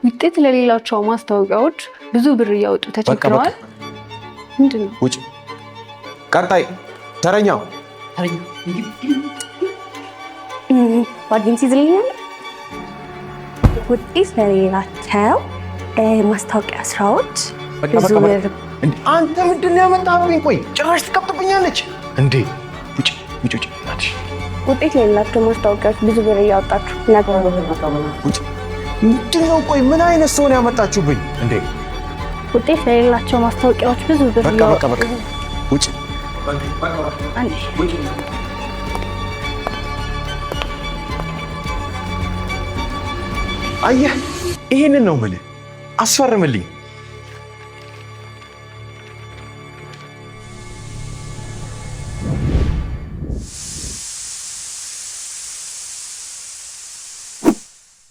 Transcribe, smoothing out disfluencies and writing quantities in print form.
ውጤት ለሌላቸው ማስታወቂያዎች ብዙ ብር እያወጡ ተቸግረዋል። ምንድን ነው? ውጭ። ቀጣይ ተረኛው ጓደኞች ይዝልኛል። ውጤት ለሌላቸው ማስታወቂያ ስራዎች ብዙ ብር። አንተ ምንድን ነው ያመጣብኝ? ቆይ ጭራሽ ትቀብጥብኛለች እንዴ? ውጭ ውጭ ውጭ። ውጤት ለሌላቸው ማስታወቂያዎች ብዙ ብር እያወጣችሁ ነገር ውጭ። ምንድን ነው? ቆይ ምን አይነት ሰው ነው ያመጣችሁብኝ እንዴ? ውጤት ለሌላቸው ማስታወቂያዎች ብዙ ብር በቃ ውጭ። አየህ፣ ይሄንን ነው የምልህ። አስፈርምልኝ።